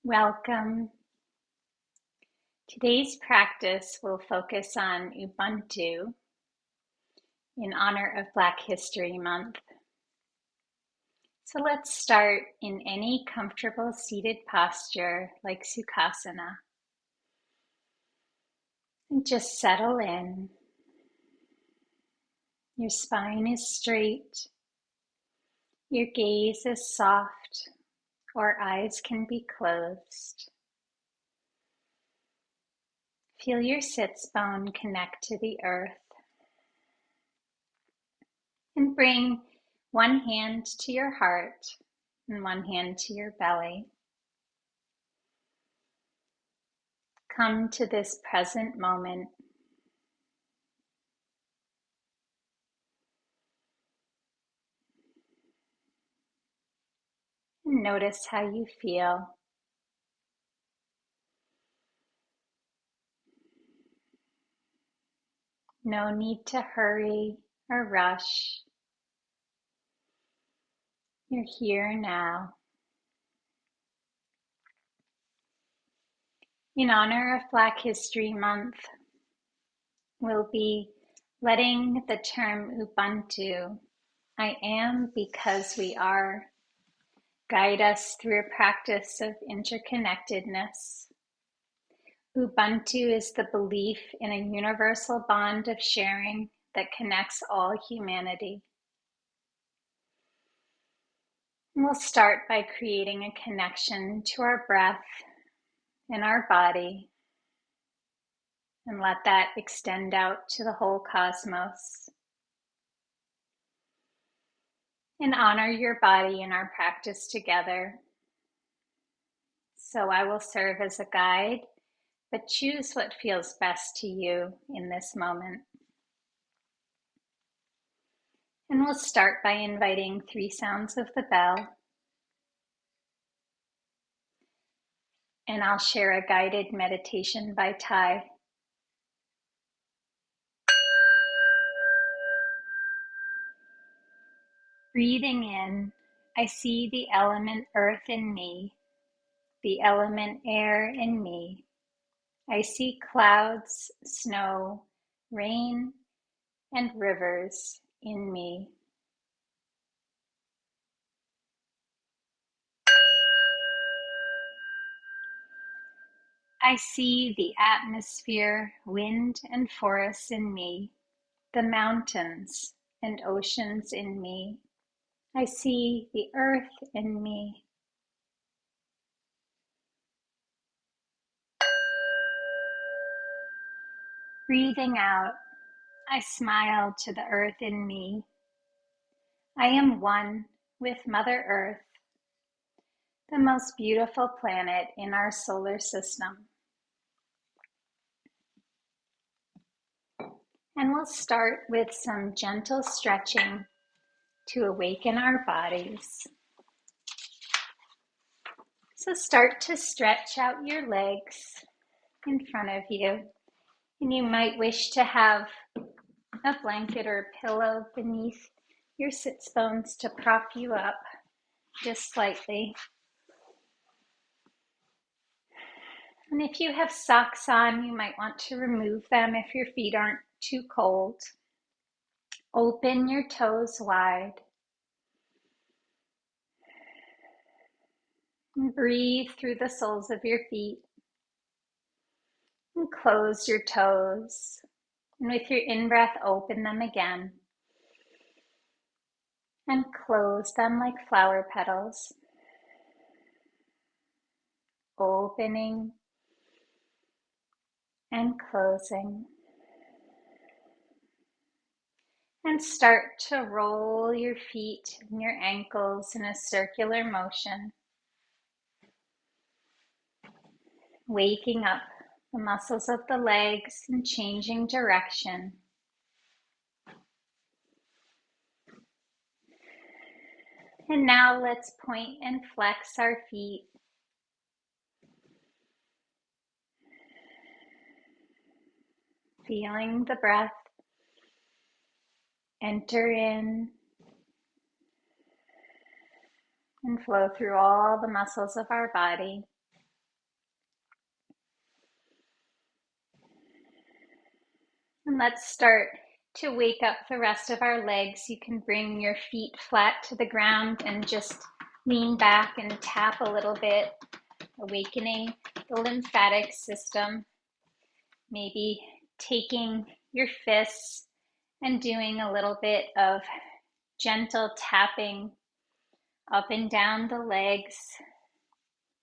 Welcome. Today's practice will focus on Ubuntu in honor of Black History Month. So let's start in any comfortable seated posture like Sukhasana. And just settle in. Your spine is straight. Your gaze is soft, or eyes can be closed. Feel your sits bone connect to the earth. And bring one hand to your heart and one hand to your belly. Come to this present moment. And notice how you feel. No need to hurry or rush. You're here now. In honor of Black History Month, we'll be letting the term Ubuntu, I am because we are, guide us through a practice of interconnectedness. Ubuntu is the belief in a universal bond of sharing that connects all humanity. We'll start by creating a connection to our breath and our body, and let that extend out to the whole cosmos. And honor your body in our practice together. So I will serve as a guide, but choose what feels best to you in this moment. And we'll start by inviting 3 sounds of the bell. And I'll share a guided meditation by Thai. Breathing in, I see the element earth in me, the element air in me. I see clouds, snow, rain, and rivers in me. I see the atmosphere, wind, and forests in me, the mountains and oceans in me. I see the earth in me. Breathing out, I smile to the earth in me. I am one with Mother Earth, the most beautiful planet in our solar system. And we'll start with some gentle stretching to awaken our bodies. So start to stretch out your legs in front of you. And you might wish to have a blanket or a pillow beneath your sits bones to prop you up just slightly. And if you have socks on, you might want to remove them if your feet aren't too cold. Open your toes wide. And breathe through the soles of your feet. And close your toes. And with your in-breath, open them again. And close them like flower petals. Opening and closing. And start to roll your feet and your ankles in a circular motion. Waking up the muscles of the legs and changing direction. And now let's point and flex our feet. Feeling the breath enter in and flow through all the muscles of our body. And let's start to wake up the rest of our legs. You can bring your feet flat to the ground and just lean back and tap a little bit, awakening the lymphatic system. Maybe taking your fists and doing a little bit of gentle tapping up and down the legs,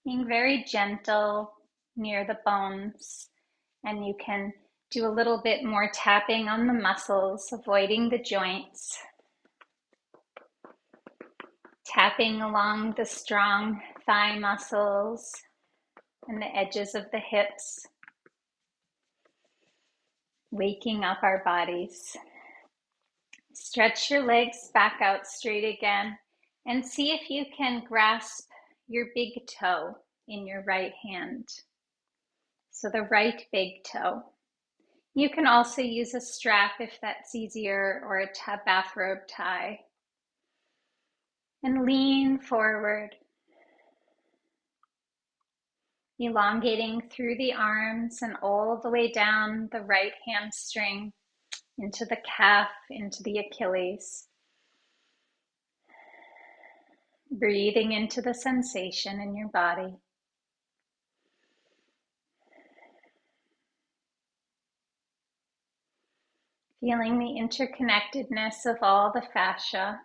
being very gentle near the bones. And you can do a little bit more tapping on the muscles, avoiding the joints. Tapping along the strong thigh muscles and the edges of the hips. Waking up our bodies. Stretch your legs back out straight again and see if you can grasp your big toe in your right hand. So the right big toe. You can also use a strap if that's easier, or a bathrobe tie. And lean forward, elongating through the arms and all the way down the right hamstring, into the calf, into the Achilles. Breathing into the sensation in your body. Feeling the interconnectedness of all the fascia.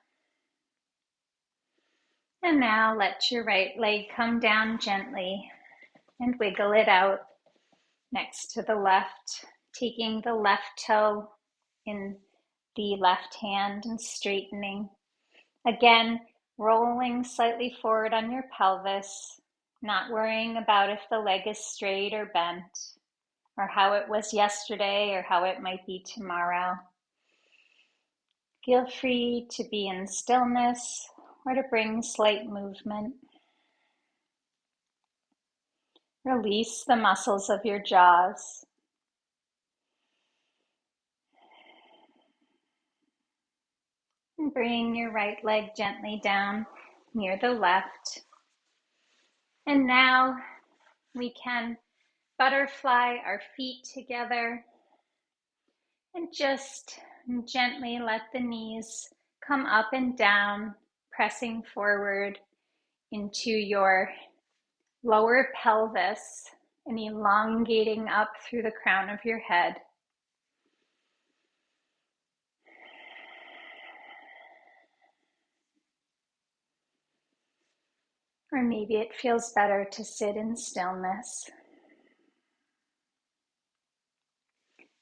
And now let your right leg come down gently and wiggle it out next to the left, taking the left toe in the left hand and straightening. Again, rolling slightly forward on your pelvis, not worrying about if the leg is straight or bent, or how it was yesterday or how it might be tomorrow. Feel free to be in stillness or to bring slight movement. Release the muscles of your jaws. And bring your right leg gently down near the left. And now we can butterfly our feet together and just gently let the knees come up and down, pressing forward into your lower pelvis and elongating up through the crown of your head. Or maybe it feels better to sit in stillness.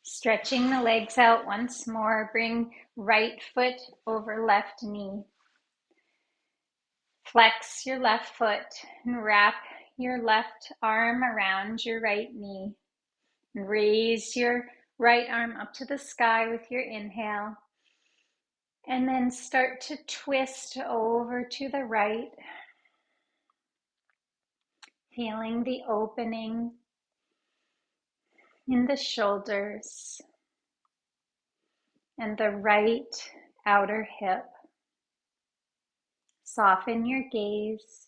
Stretching the legs out once more, bring right foot over left knee. Flex your left foot and wrap your left arm around your right knee. And raise your right arm up to the sky with your inhale. And then start to twist over to the right. Feeling the opening in the shoulders and the right outer hip. Soften your gaze.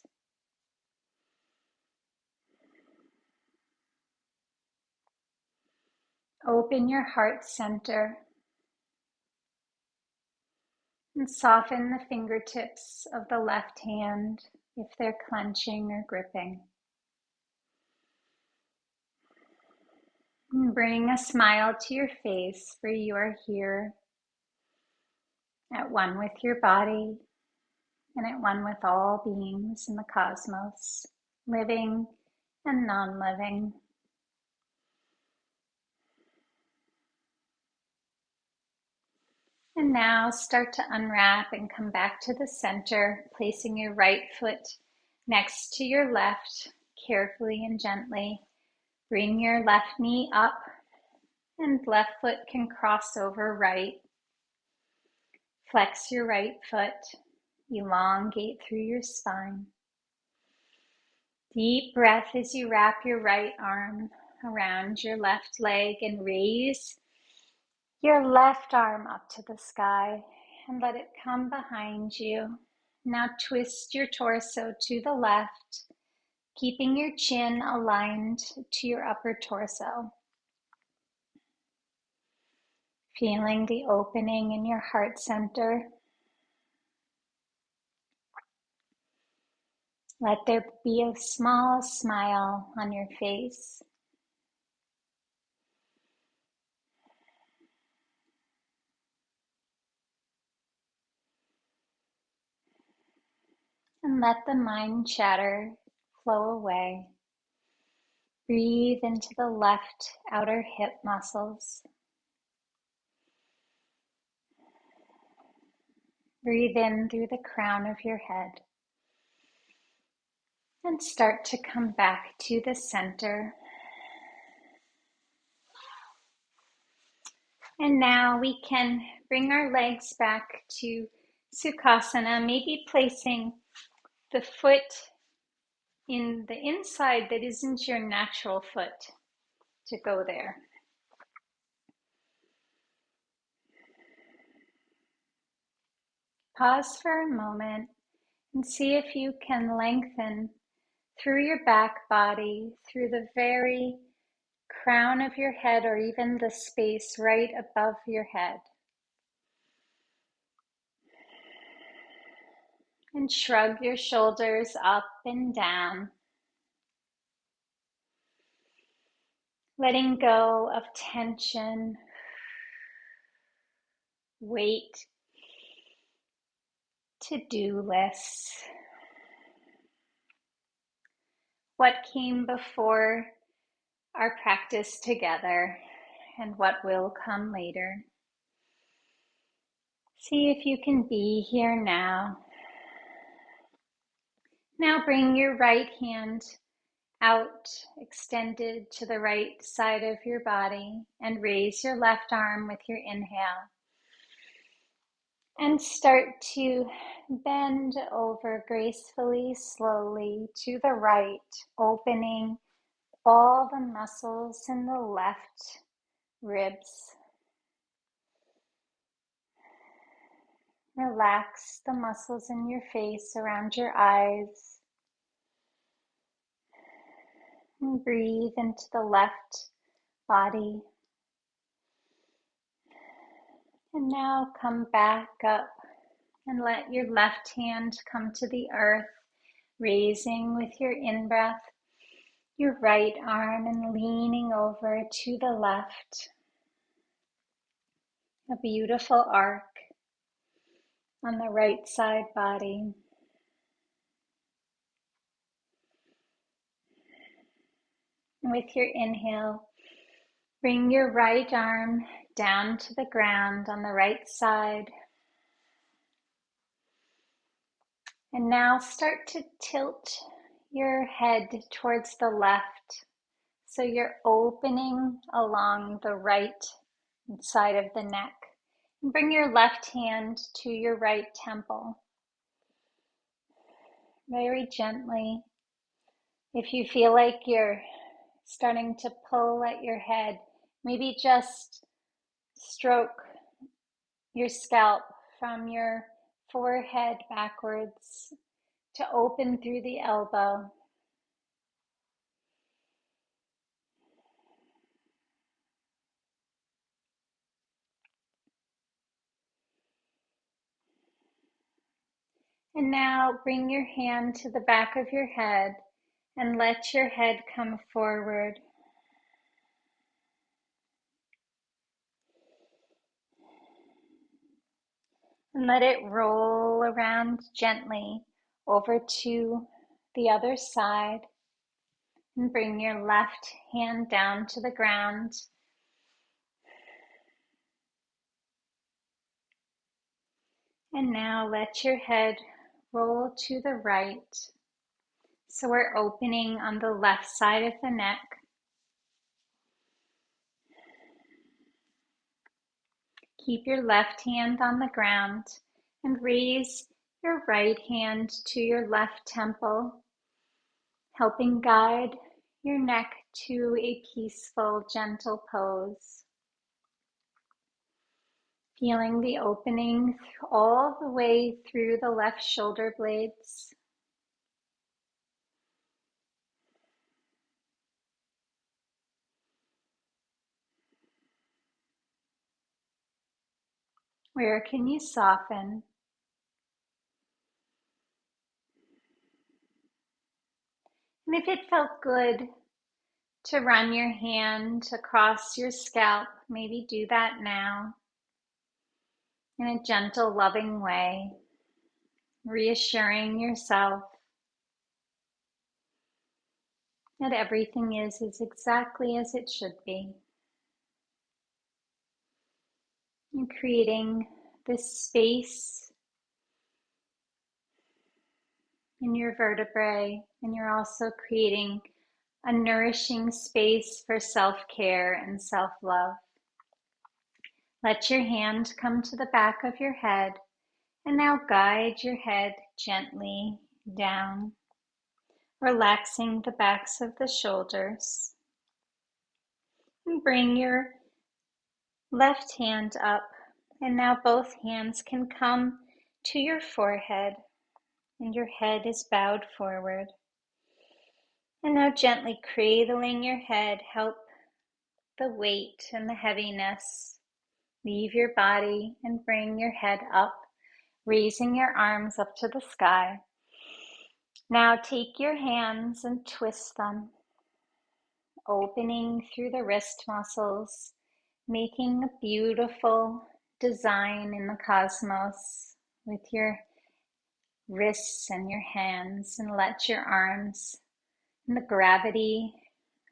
Open your heart center and soften the fingertips of the left hand if they're clenching or gripping. And bring a smile to your face, for you are here at one with your body and at one with all beings in the cosmos, living and non-living. And now start to unwrap and come back to the center, placing your right foot next to your left, carefully and gently. Bring your left knee up and left foot can cross over right. Flex your right foot, elongate through your spine. Deep breath as you wrap your right arm around your left leg and raise your left arm up to the sky and let it come behind you. Now twist your torso to the left, keeping your chin aligned to your upper torso. feeling the opening in your heart center. Let there be a small smile on your face. And let the mind chatter flow away. Breathe into the left outer hip muscles. Breathe in through the crown of your head. And start to come back to the center. And now we can bring our legs back to Sukhasana, maybe placing the foot in the inside that isn't your natural foot to go there. Pause for a moment and see if you can lengthen through your back body, through the very crown of your head, or even the space right above your head. And shrug your shoulders up and down, letting go of tension, weight, to-do lists. What came before our practice together and what will come later. See if you can be here now. Now bring your right hand out, extended to the right side of your body, and raise your left arm with your inhale. And start to bend over gracefully, slowly to the right, opening all the muscles in the left ribs. Relax the muscles in your face, around your eyes. And breathe into the left body. And now come back up and let your left hand come to the earth, raising with your in-breath your right arm and leaning over to the left. A beautiful arc on the right side body. And with your inhale, bring your right arm down to the ground on the right side. And now start to tilt your head towards the left. So you're opening along the right side of the neck. And bring your left hand to your right temple. Very gently. If you feel like you're starting to pull at your head, maybe just stroke your scalp from your forehead backwards to open through the elbow. And now bring your hand to the back of your head and let your head come forward. And let it roll around gently over to the other side. And bring your left hand down to the ground. And now let your head roll to the right. So we're opening on the left side of the neck. Keep your left hand on the ground and raise your right hand to your left temple, helping guide your neck to a peaceful, gentle pose. Feeling the opening all the way through the left shoulder blades. Where can you soften? And if it felt good to run your hand across your scalp, maybe do that now in a gentle, loving way, reassuring yourself that everything is exactly as it should be. And creating this space in your vertebrae, and you're also creating a nourishing space for self-care and self-love. Let your hand come to the back of your head, and now guide your head gently down, relaxing the backs of the shoulders. And bring your left hand up, and now both hands can come to your forehead, and your head is bowed forward. And now gently cradling your head, help the weight and the heaviness leave your body and bring your head up, raising your arms up to the sky. Now take your hands and twist them, opening through the wrist muscles, making a beautiful design in the cosmos with your wrists and your hands, and let your arms and the gravity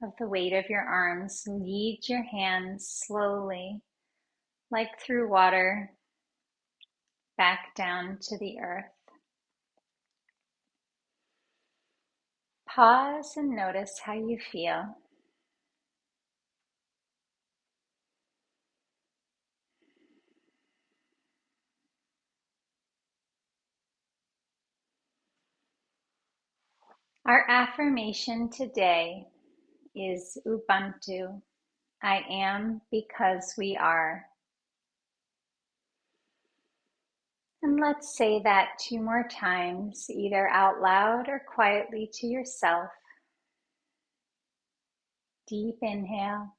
of the weight of your arms lead your hands slowly, like through water, back down to the earth. Pause and notice how you feel. Our affirmation today is Ubuntu. I am because we are. And let's say that 2 more times, either out loud or quietly to yourself. Deep inhale.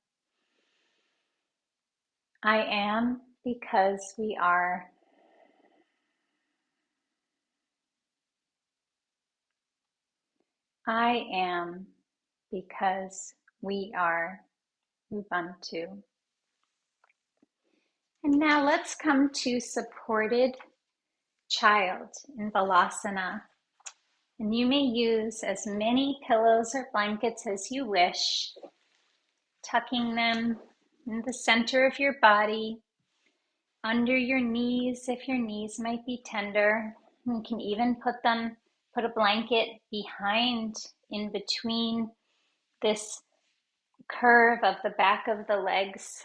I am because we are. I am because we are. Ubuntu. And now let's come to supported child in Balasana. And you may use as many pillows or blankets as you wish, tucking them in the center of your body, under your knees if your knees might be tender. You can even put a blanket behind, in between this curve of the back of the legs.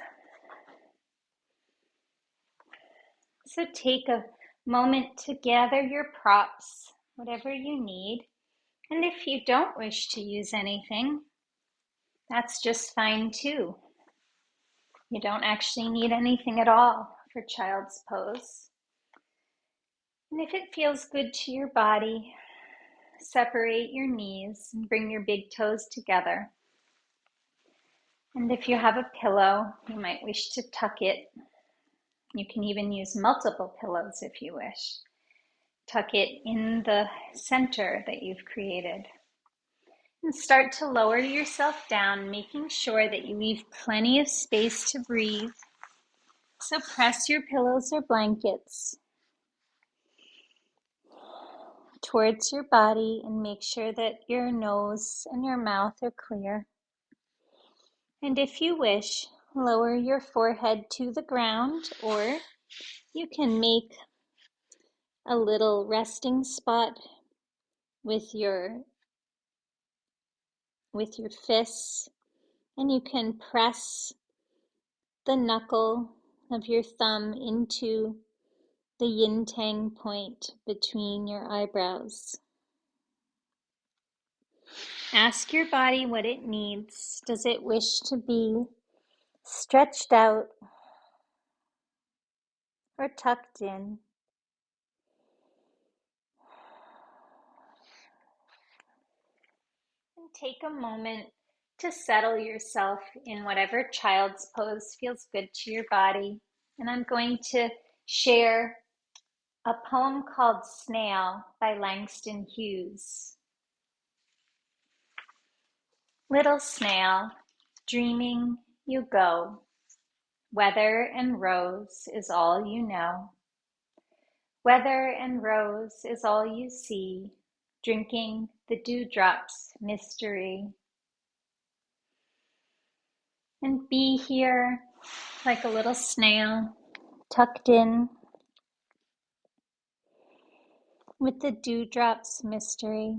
So take a moment to gather your props, whatever you need. And if you don't wish to use anything, that's just fine too. You don't actually need anything at all for child's pose. And if it feels good to your body, separate your knees and bring your big toes together. And if you have a pillow, you might wish to tuck it. You can even use multiple pillows if you wish. Tuck it in the center that you've created. And start to lower yourself down, making sure that you leave plenty of space to breathe. So press your pillows or blankets towards your body and make sure that your nose and your mouth are clear. And if you wish, lower your forehead to the ground, or you can make a little resting spot with your fists, and you can press the knuckle of your thumb into the yin tang point between your eyebrows. Ask your body what it needs. Does it wish to be stretched out or tucked in? And take a moment to settle yourself in whatever child's pose feels good to your body. And I'm going to share a poem called Snail by Langston Hughes. Little snail, dreaming you go. Weather and rose is all you know. Weather and rose is all you see, drinking the dewdrop's mystery. And be here like a little snail, tucked in with the dewdrop's mystery.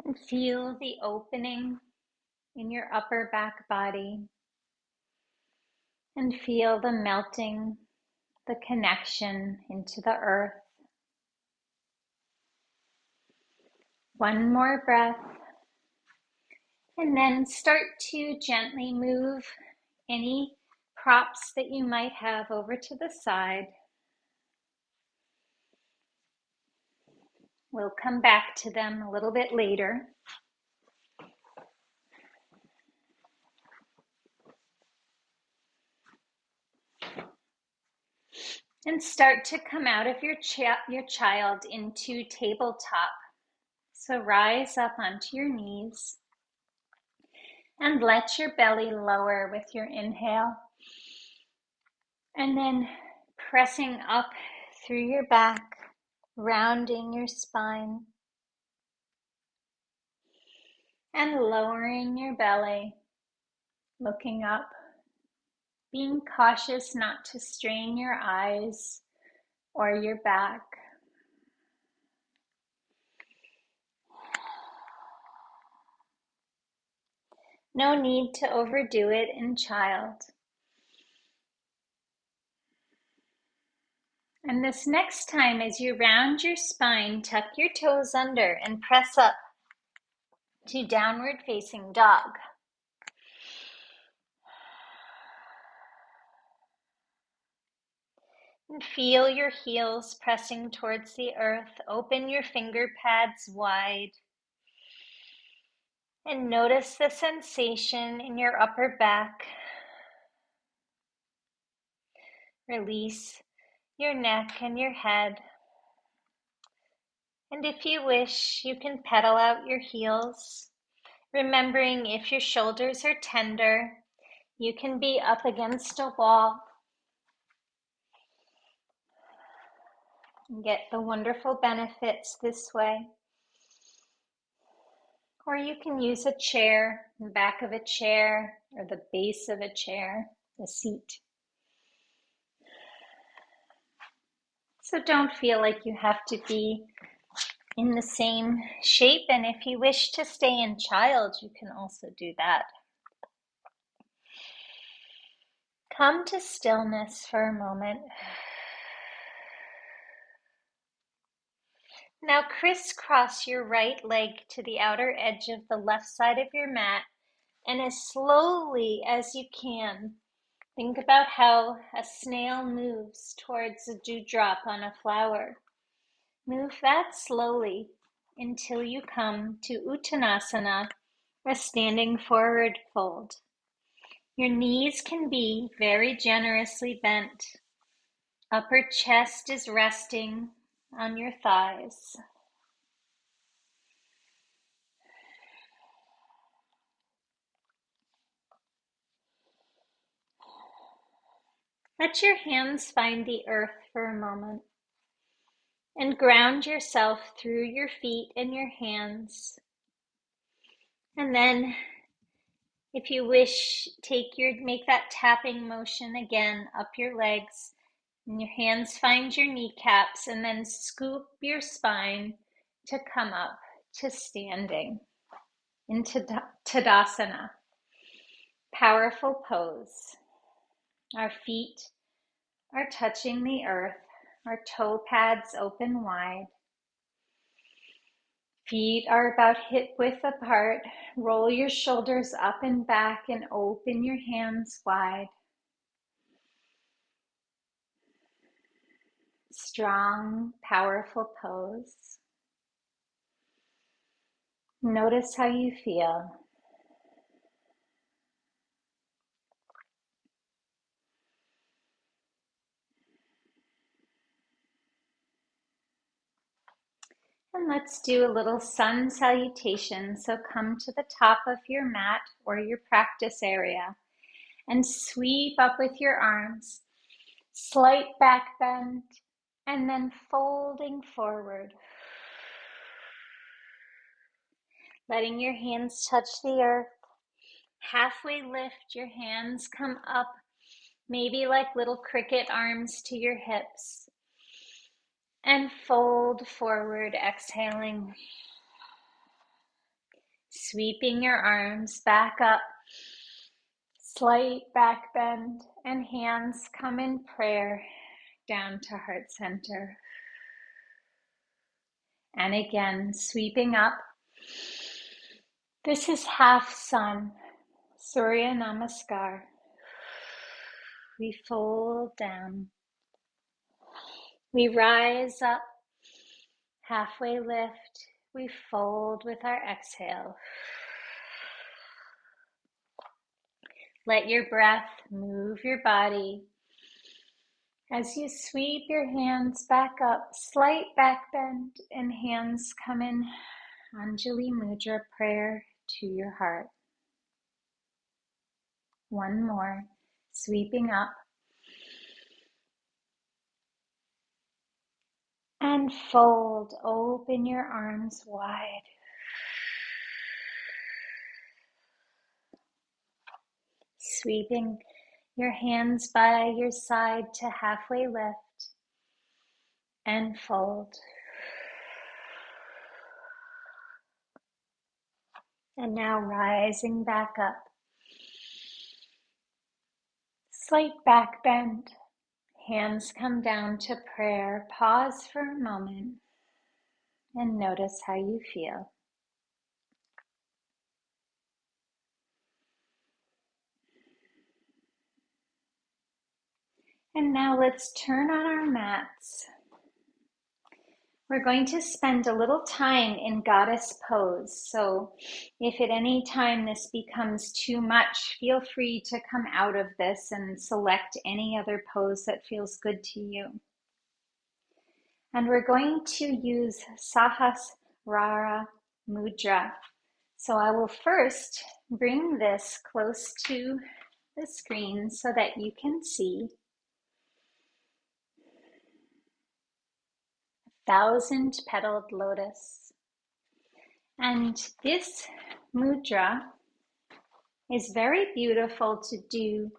And feel the opening in your upper back body. And feel the melting, the connection into the earth. One more breath. And then start to gently move any props that you might have over to the side. We'll come back to them a little bit later. And start to come out of your child into tabletop. So rise up onto your knees and let your belly lower with your inhale. And then pressing up through your back, rounding your spine. And lowering your belly, looking up, being cautious not to strain your eyes or your back. No need to overdo it in child. And this next time, as you round your spine, tuck your toes under and press up to downward facing dog. And feel your heels pressing towards the earth. Open your finger pads wide. And notice the sensation in your upper back. Release your neck and your head. And if you wish, you can pedal out your heels, remembering if your shoulders are tender, you can be up against a wall and get the wonderful benefits this way. Or you can use a chair, the back of a chair, or the base of a chair, the seat. So don't feel like you have to be in the same shape, and if you wish to stay in child, you can also do that. Come to stillness for a moment. Now crisscross your right leg to the outer edge of the left side of your mat, and as slowly as you can, think about how a snail moves towards a dewdrop on a flower. Move that slowly until you come to Uttanasana, a standing forward fold. Your knees can be very generously bent. Upper chest is resting on your thighs. Let your hands find the earth for a moment and ground yourself through your feet and your hands. And then, if you wish, make that tapping motion again up your legs, and your hands find your kneecaps, and then scoop your spine to come up to standing into Tadasana. Powerful pose. Our feet are touching the earth, our toe pads open wide. Feet are about hip width apart. Roll your shoulders up and back and open your hands wide. Strong, powerful pose. Notice how you feel. And let's do a little sun salutation. So come to the top of your mat or your practice area and sweep up with your arms, slight back bend, and then folding forward. Letting your hands touch the earth. Halfway lift, your hands come up, maybe like little cricket arms to your hips. And fold forward, exhaling. Sweeping your arms back up, slight back bend, and hands come in prayer down to heart center. And again, sweeping up. This is half sun, Surya Namaskar. We fold down. We rise up, halfway lift. We fold with our exhale. Let your breath move your body. As you sweep your hands back up, slight back bend, and hands come in Anjali Mudra, prayer to your heart. One more, sweeping up. And fold, open your arms wide. Sweeping your hands by your side to halfway lift and fold. And now rising back up. Slight back bend. Hands come down to prayer. Pause for a moment and notice how you feel. And now let's turn on our mats. We're going to spend a little time in goddess pose. So if at any time this becomes too much, feel free to come out of this and select any other pose that feels good to you. And we're going to use Sahasrara Mudra. So I will first bring this close to the screen so that you can see 1,000-petaled lotus. And this mudra is very beautiful to do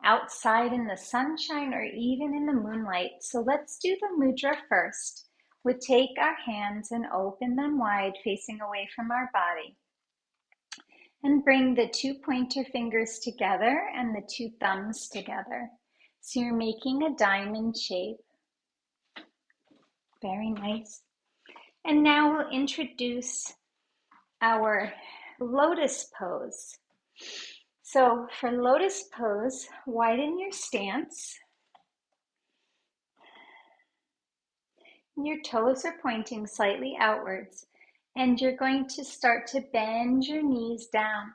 outside in the sunshine or even in the moonlight. So let's do the mudra first. We'll take our hands and open them wide, facing away from our body. And bring the 2 pointer fingers together and the 2 thumbs together. So you're making a diamond shape. Very nice. And now we'll introduce our lotus pose. So for lotus pose, widen your stance. Your toes are pointing slightly outwards, and you're going to start to bend your knees down.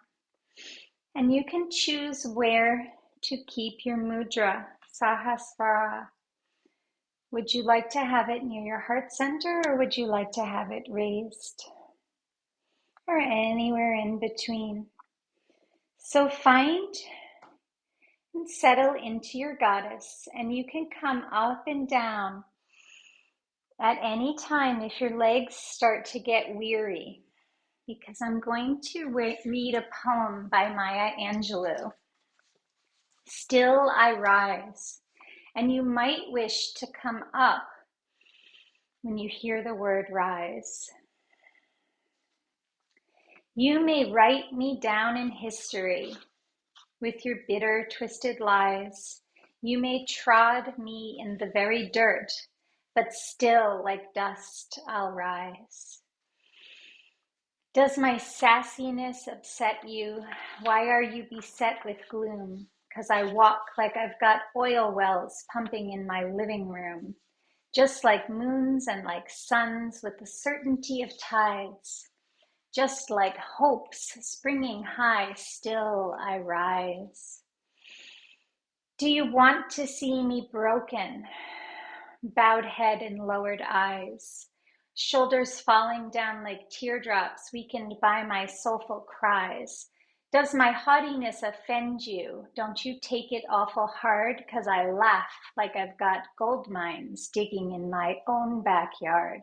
And you can choose where to keep your mudra, Sahasrara. Would you like to have it near your heart center, or would you like to have it raised? Or anywhere in between. So find and settle into your goddess, and you can come up and down at any time if your legs start to get weary, because I'm going to read a poem by Maya Angelou. Still I rise, and you might wish to come up when you hear the word rise. You may write me down in history with your bitter, twisted lies. You may trod me in the very dirt, but still like dust I'll rise. Does my sassiness upset you? Why are you beset with gloom? 'Cause I walk like I've got oil wells pumping in my living room, just like moons and like suns with the certainty of tides. Just like hopes springing high, still I rise. Do you want to see me broken? Bowed head and lowered eyes, shoulders falling down like teardrops weakened by my soulful cries. Does my haughtiness offend you? Don't you take it awful hard, 'cause I laugh like I've got gold mines digging in my own backyard.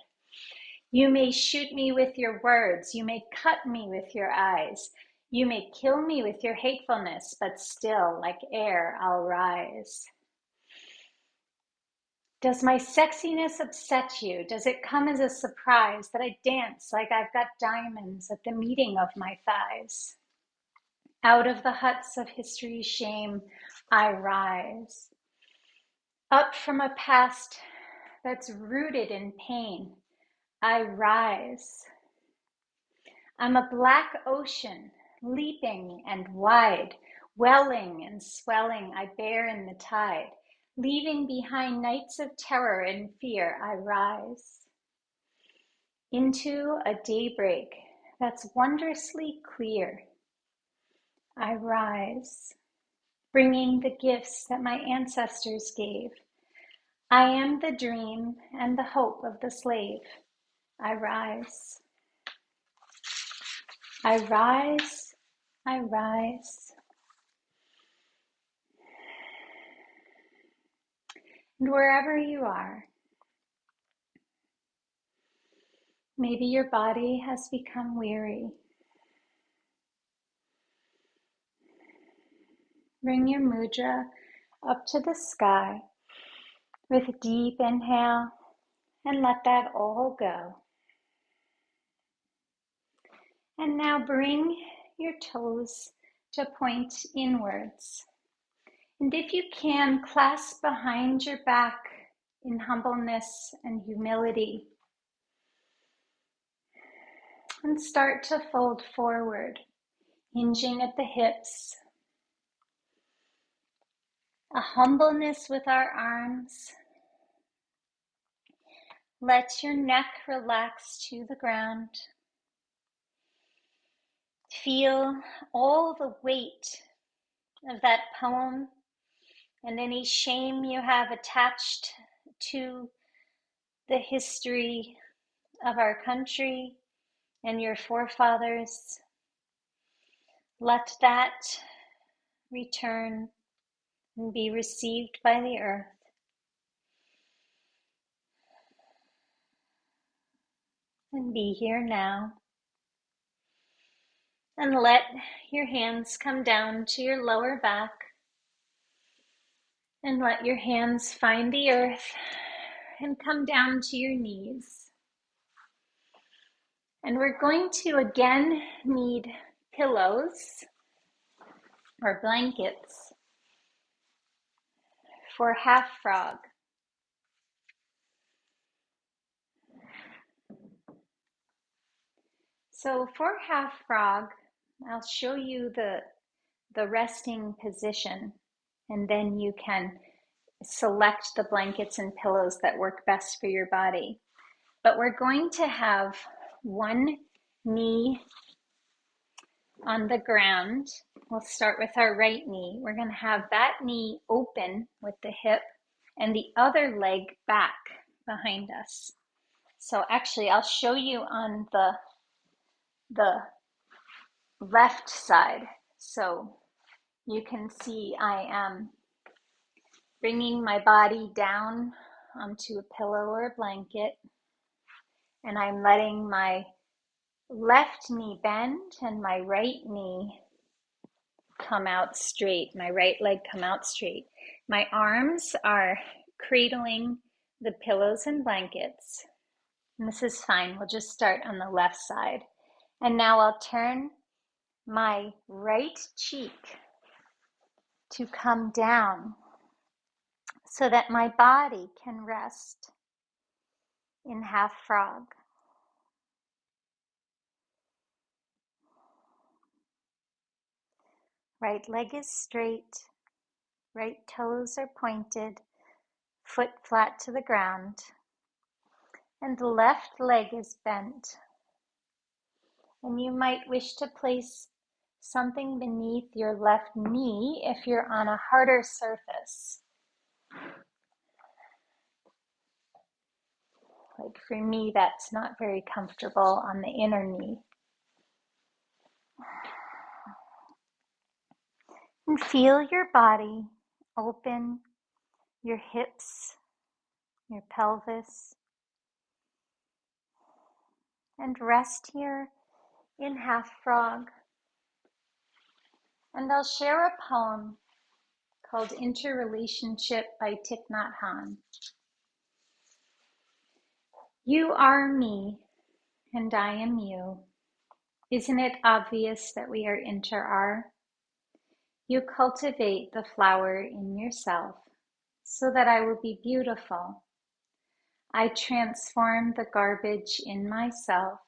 You may shoot me with your words, you may cut me with your eyes, you may kill me with your hatefulness, but still, like air, I'll rise. Does my sexiness upset you? Does it come as a surprise that I dance like I've got diamonds at the meeting of my thighs? Out of the huts of history's shame, I rise. Up from a past that's rooted in pain, I rise. I'm a black ocean, leaping and wide, welling and swelling, I bear in the tide. Leaving behind nights of terror and fear, I rise into a daybreak that's wondrously clear. I rise, bringing the gifts that my ancestors gave. I am the dream and the hope of the slave. I rise. I rise, I rise. And wherever you are, maybe your body has become weary. Bring your mudra up to the sky with a deep inhale and let that all go. And now bring your toes to point inwards. And if you can, clasp behind your back in humbleness and humility. And start to fold forward, hinging at the hips. A humbleness with our arms. Let your neck relax to the ground. Feel all the weight of that poem and any shame you have attached to the history of our country and your forefathers. Let that return and be received by the earth. And be here now. And let your hands come down to your lower back. And let your hands find the earth and come down to your knees. And we're going to again need pillows or blankets for half frog. So for half frog, I'll show you the resting position, and then you can select the blankets and pillows that work best for your body. But we're going to have one knee on the ground. We'll start with our right knee. We're going to have that knee open with the hip and the other leg back behind us. So actually, I'll show you on the left side. So you can see I am bringing my body down onto a pillow or a blanket, and I'm letting my left knee bend and my right knee come out straight, my right leg come out straight. My arms are cradling the pillows and blankets. And this is fine. We'll just start on the left side. And now I'll turn my right cheek to come down so that my body can rest in half frog. Right leg is straight, right toes are pointed, foot flat to the ground, and the left leg is bent. And you might wish to place something beneath your left knee if you're on a harder surface. Like for me, that's not very comfortable on the inner knee. And feel your body open, your hips, your pelvis, and rest here in half frog. And I'll share a poem called Interrelationship by Thich Nhat Hanh. You are me, and I am you. Isn't it obvious that we are inter-are? You cultivate the flower in yourself so that I will be beautiful. I transform the garbage in myself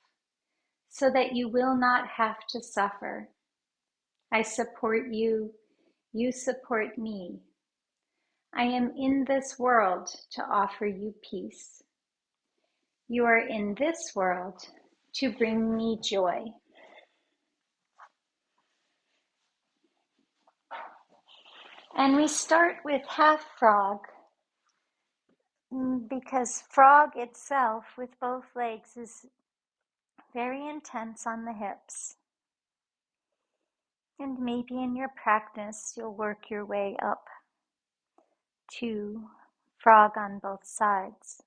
so that you will not have to suffer. I support you, you support me. I am in this world to offer you peace. You are in this world to bring me joy. And we start with half frog because frog itself with both legs is very intense on the hips. And maybe in your practice, you'll work your way up to frog on both sides.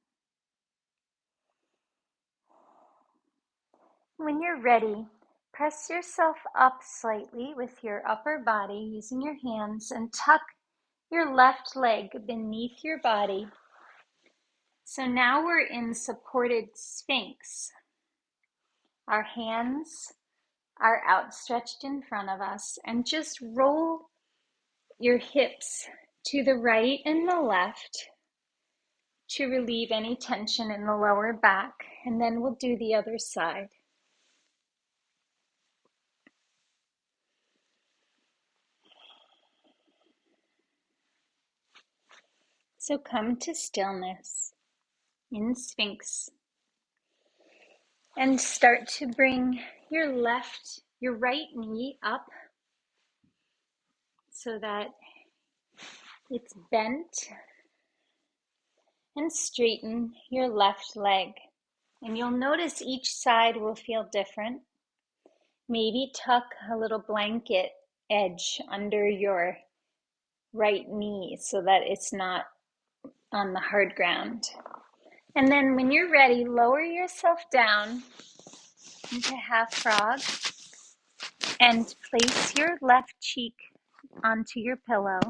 When you're ready, press yourself up slightly with your upper body using your hands and tuck your left leg beneath your body. So now we're in supported Sphinx. Our hands are outstretched in front of us, and just roll your hips to the right and the left to relieve any tension in the lower back, and then we'll do the other side. So come to stillness in Sphinx and start to bring your right knee up so that it's bent, and straighten your left leg. And you'll notice each side will feel different. Maybe tuck a little blanket edge under your right knee so that it's not on the hard ground. And then when you're ready, lower yourself down into half frog and place your left cheek onto your pillow.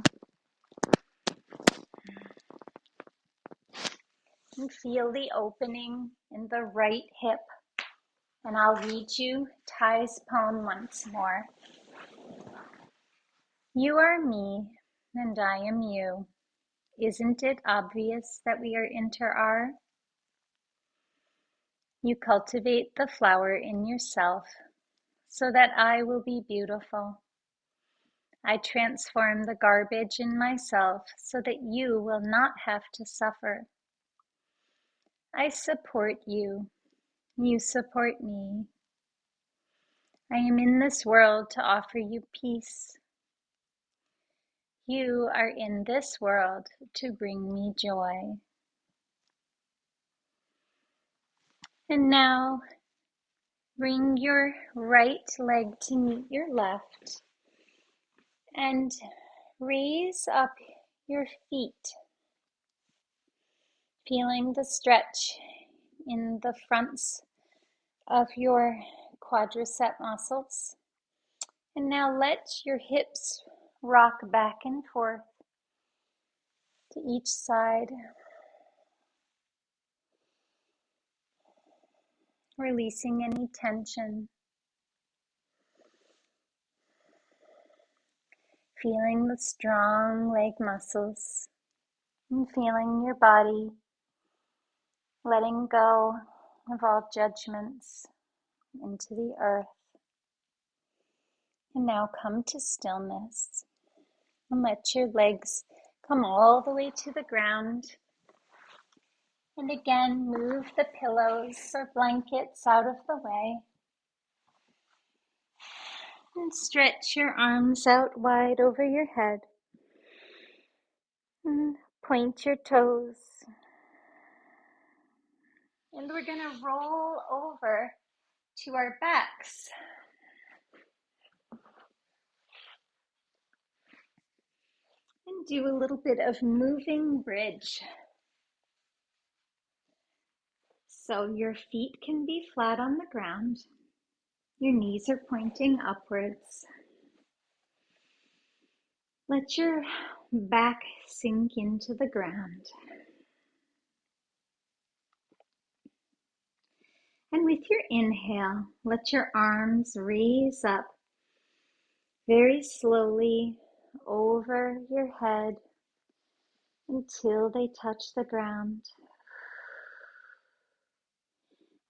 And feel the opening in the right hip. And I'll read you Thai's poem once more. You are me, and I am you. Isn't it obvious that we are inter-are? You cultivate the flower in yourself so that I will be beautiful. I transform the garbage in myself so that you will not have to suffer. I support you. You support me. I am in this world to offer you peace. You are in this world to bring me joy. And now, bring your right leg to meet your left and raise up your feet, feeling the stretch in the fronts of your quadricep muscles. And now let your hips rock back and forth to each side, releasing any tension. Feeling the strong leg muscles and feeling your body letting go of all judgments into the earth. And now come to stillness and let your legs come all the way to the ground. And again, move the pillows or blankets out of the way. And stretch your arms out wide over your head. And point your toes. And we're going to roll over to our backs. And do a little bit of moving bridge. So your feet can be flat on the ground. Your knees are pointing upwards. Let your back sink into the ground. And with your inhale, let your arms raise up very slowly over your head until they touch the ground.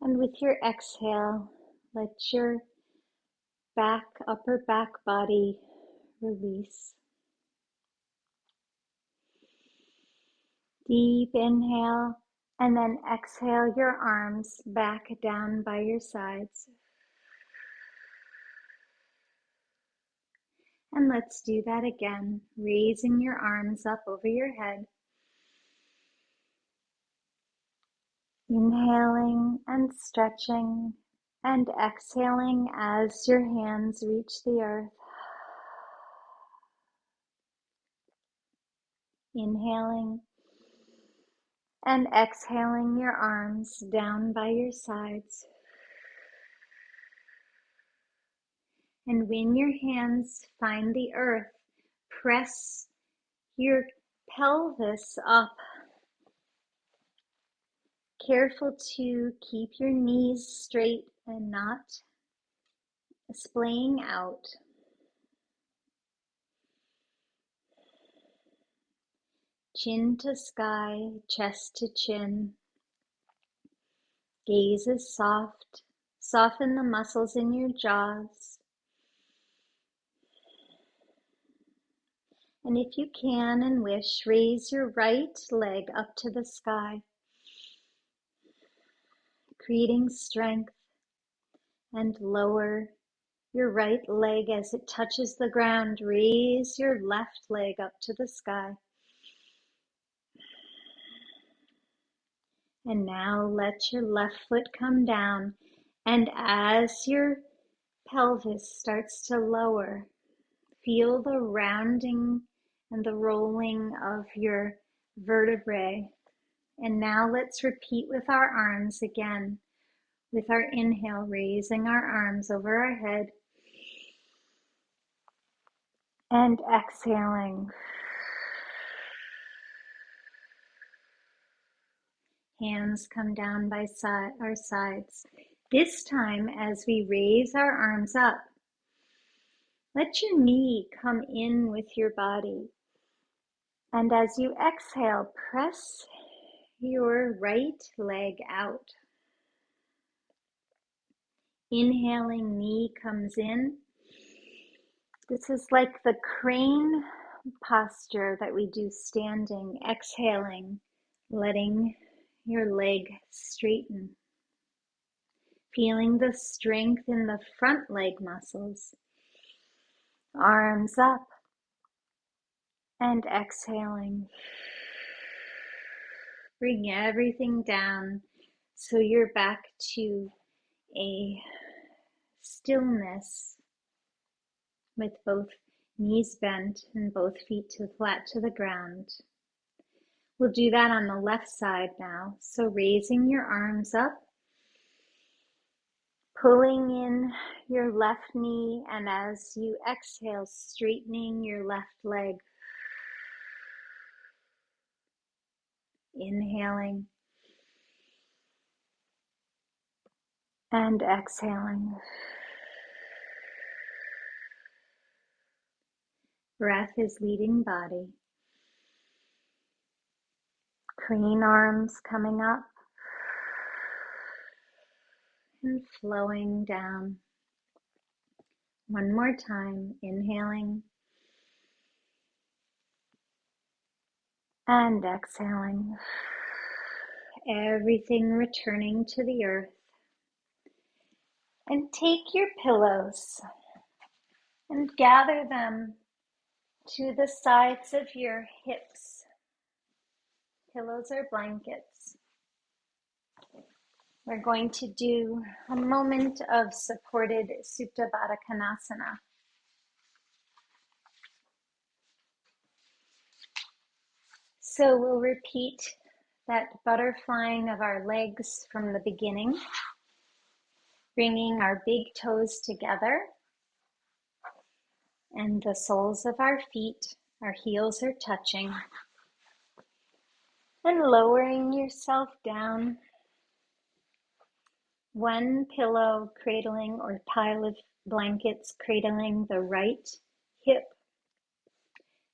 And with your exhale, let your upper back body release. Deep inhale, and then exhale your arms back down by your sides. And let's do that again, raising your arms up over your head. Inhaling and stretching, and exhaling as your hands reach the earth. Inhaling and exhaling your arms down by your sides. And when your hands find the earth, press your pelvis up. Careful to keep your knees straight and not splaying out. Chin to sky, chest to chin. Gaze is soft. Soften the muscles in your jaws. And if you can and wish, raise your right leg up to the sky, creating strength, and lower your right leg as it touches the ground. Raise your left leg up to the sky. And now let your left foot come down. And as your pelvis starts to lower, feel the rounding and the rolling of your vertebrae. And now let's repeat with our arms again. With our inhale, raising our arms over our head. And exhaling. Hands come down by our sides. This time, as we raise our arms up, let your knee come in with your body. And as you exhale, press your right leg out. Inhaling, knee comes in. This is like the crane posture that we do standing. Exhaling, letting your leg straighten. Feeling the strength in the front leg muscles. Arms up and exhaling. Bring everything down so you're back to a stillness with both knees bent and both feet flat to the ground. We'll do that on the left side now. So raising your arms up, pulling in your left knee, and as you exhale, straightening your left leg. Inhaling and exhaling. Breath is leading body. Crane arms coming up and flowing down. One more time, inhaling and exhaling. Everything returning to the earth. And take your pillows and gather them to the sides of your hips, pillows or blankets. We're going to do a moment of supported Supta Baddha Konasana. So we'll repeat that butterflying of our legs from the beginning, bringing our big toes together and the soles of our feet, our heels are touching, and lowering yourself down, one pillow cradling or pile of blankets cradling the right hip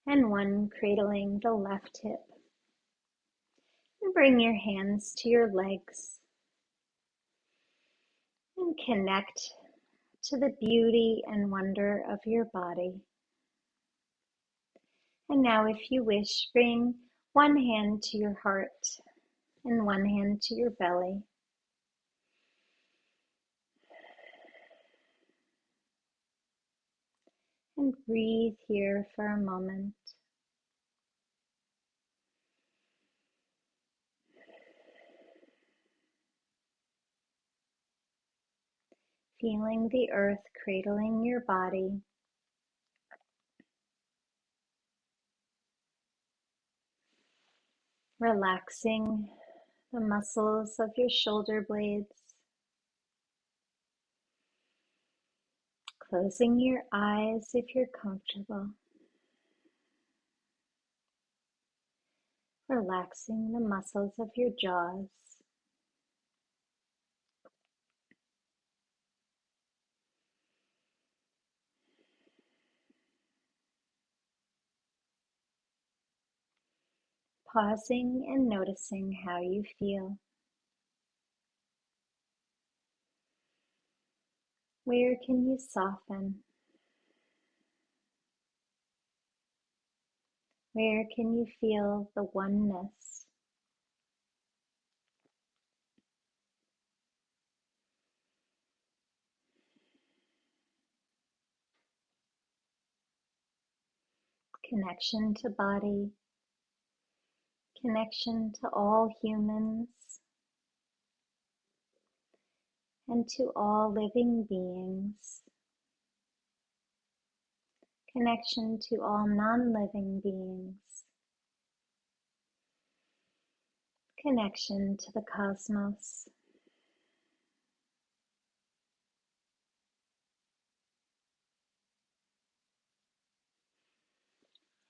and one cradling the left hip. And bring your hands to your legs and connect to the beauty and wonder of your body. And now, if you wish, bring one hand to your heart and one hand to your belly. And breathe here for a moment. Feeling the earth cradling your body. Relaxing the muscles of your shoulder blades. Closing your eyes if you're comfortable. Relaxing the muscles of your jaws. Pausing and noticing how you feel. Where can you soften? Where can you feel the oneness? Connection to body, connection to all humans, and to all living beings. Connection to all non-living beings. Connection to the cosmos.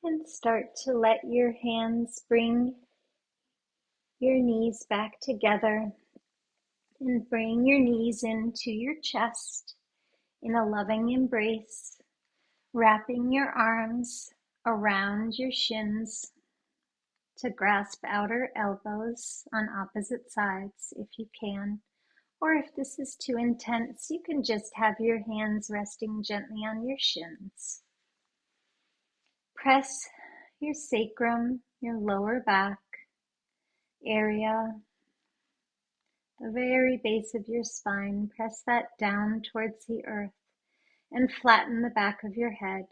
And start to let your hands bring your knees back together and bring your knees into your chest in a loving embrace, wrapping your arms around your shins to grasp outer elbows on opposite sides if you can. Or if this is too intense, you can just have your hands resting gently on your shins. Press your sacrum, your lower back area, the very base of your spine. Press that down towards the earth and flatten the back of your head.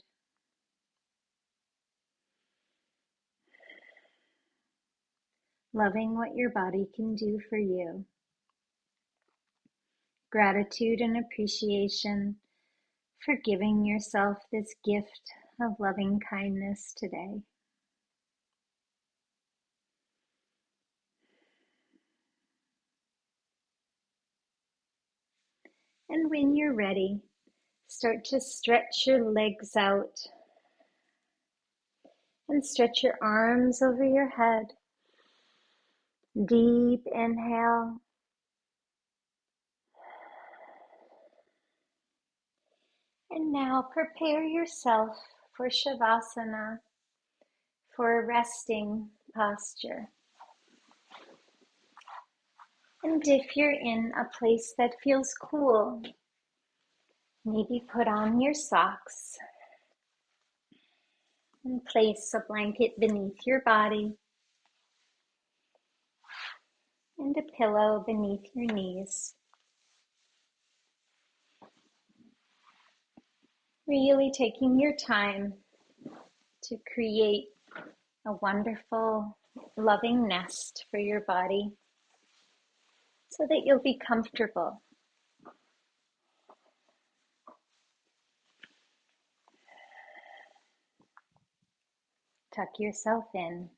Loving what your body can do for you. Gratitude and appreciation for giving yourself this gift of loving kindness today. And when you're ready, start to stretch your legs out and stretch your arms over your head. Deep inhale. And now prepare yourself for Shavasana, for a resting posture. And if you're in a place that feels cool, maybe put on your socks and place a blanket beneath your body and a pillow beneath your knees. Really taking your time to create a wonderful, loving nest for your body so that you'll be comfortable. Tuck yourself in.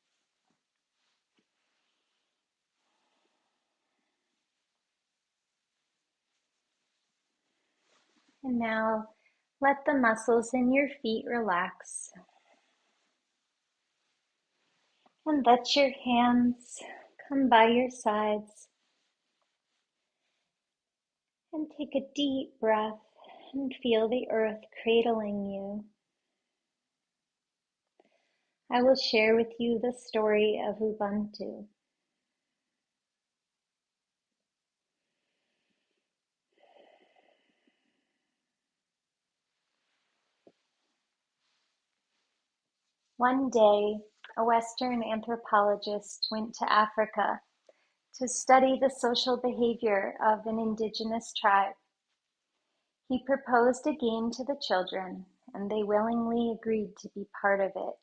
And now let the muscles in your feet relax. And let your hands come by your sides. And take a deep breath and feel the earth cradling you. I will share with you the story of Ubuntu. One day, a Western anthropologist went to Africa to study the social behavior of an indigenous tribe. He proposed a game to the children, and they willingly agreed to be part of it.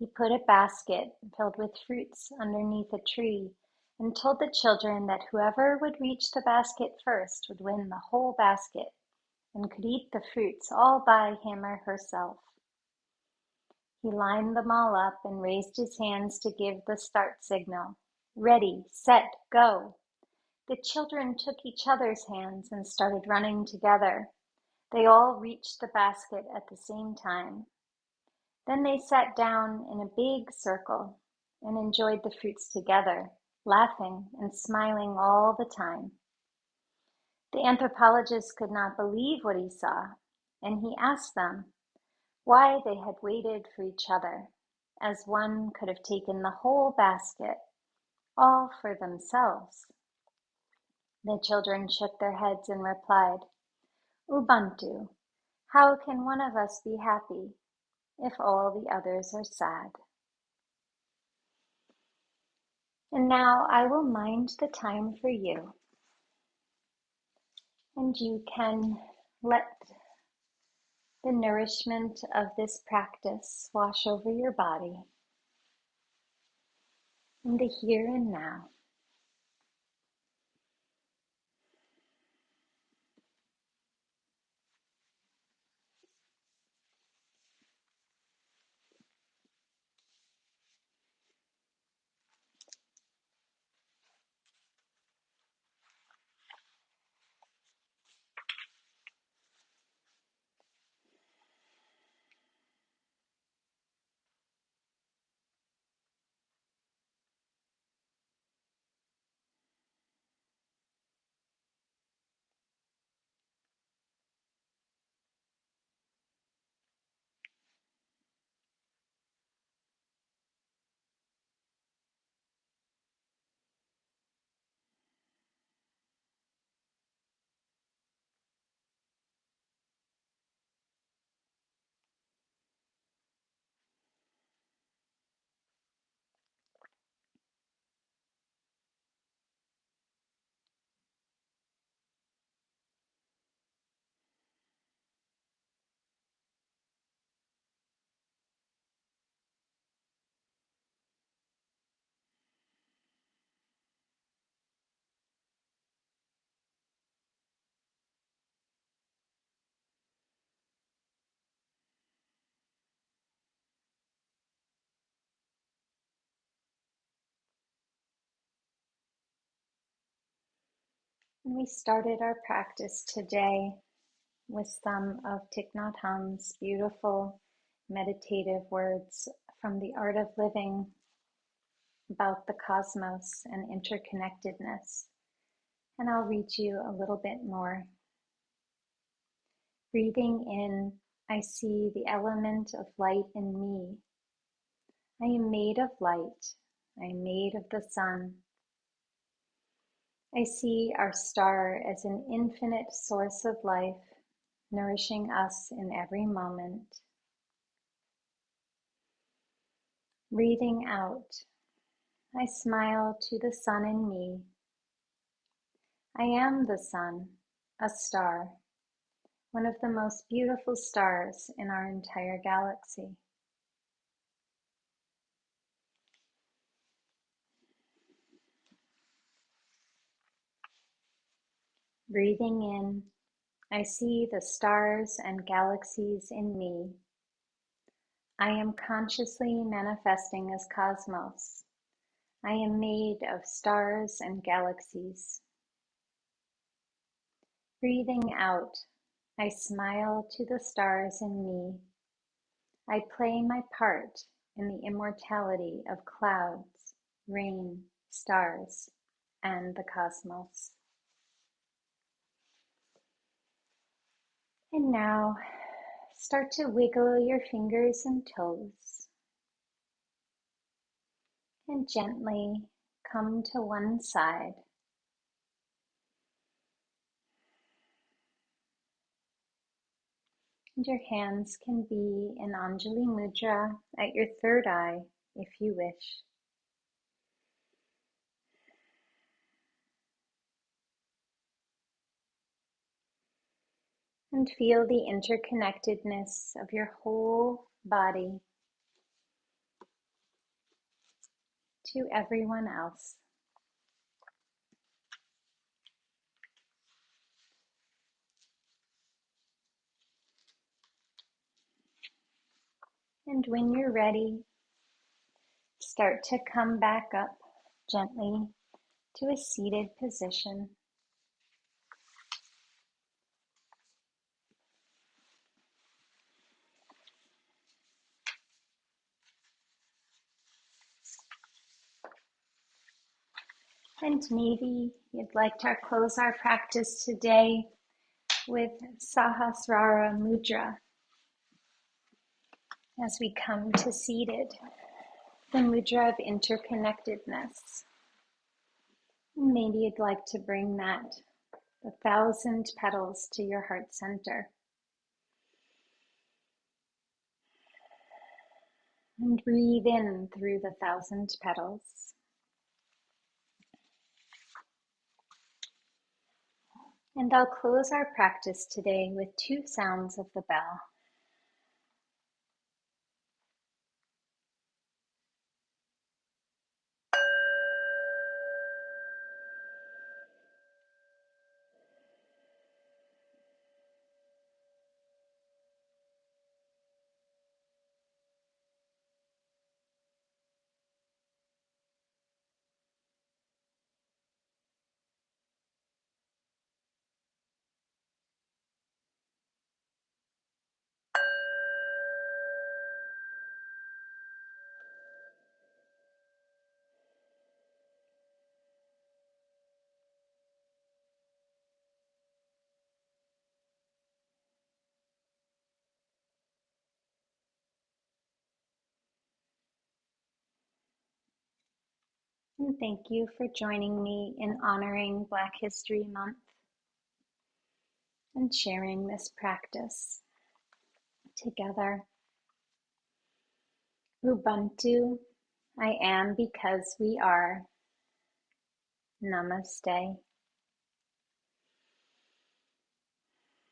He put a basket filled with fruits underneath a tree and told the children that whoever would reach the basket first would win the whole basket and could eat the fruits all by him or herself. He lined them all up and raised his hands to give the start signal. Ready, set, go. The children took each other's hands and started running together. They all reached the basket at the same time. Then they sat down in a big circle and enjoyed the fruits together, laughing and smiling all the time. The anthropologist could not believe what he saw, and he asked them why they had waited for each other, as one could have taken the whole basket, all for themselves. The children shook their heads and replied, Ubuntu, how can one of us be happy if all the others are sad? And now I will mind the time for you, and you can let the nourishment of this practice wash over your body in the here and now. And we started our practice today with some of Thich Nhat Hanh's beautiful meditative words from The Art of Living about the cosmos and interconnectedness. And I'll read you a little bit more. Breathing in, I see the element of light in me. I am made of light. I am made of the sun. I see our star as an infinite source of life, nourishing us in every moment. Breathing out, I smile to the sun in me. I am the sun, a star. one of the most beautiful stars in our entire galaxy. Breathing in, I see the stars and galaxies in me. I am consciously manifesting as cosmos. I am made of stars and galaxies. Breathing out, I smile to the stars in me. I play my part in the immortality of clouds, rain, stars, and the cosmos. And now, start to wiggle your fingers and toes, and gently come to one side. And your hands can be in Anjali Mudra at your third eye if you wish. And feel the interconnectedness of your whole body to everyone else. And when you're ready, start to come back up gently to a seated position. And maybe you'd like to close our practice today with Sahasrara Mudra as we come to seated, the mudra of interconnectedness. Maybe you'd like to bring that 1,000 petals to your heart center. And breathe in through the 1,000 petals. And I'll close our practice today with 2 sounds of the bell. And thank you for joining me in honoring Black History Month and sharing this practice together. Ubuntu, I am because we are. Namaste.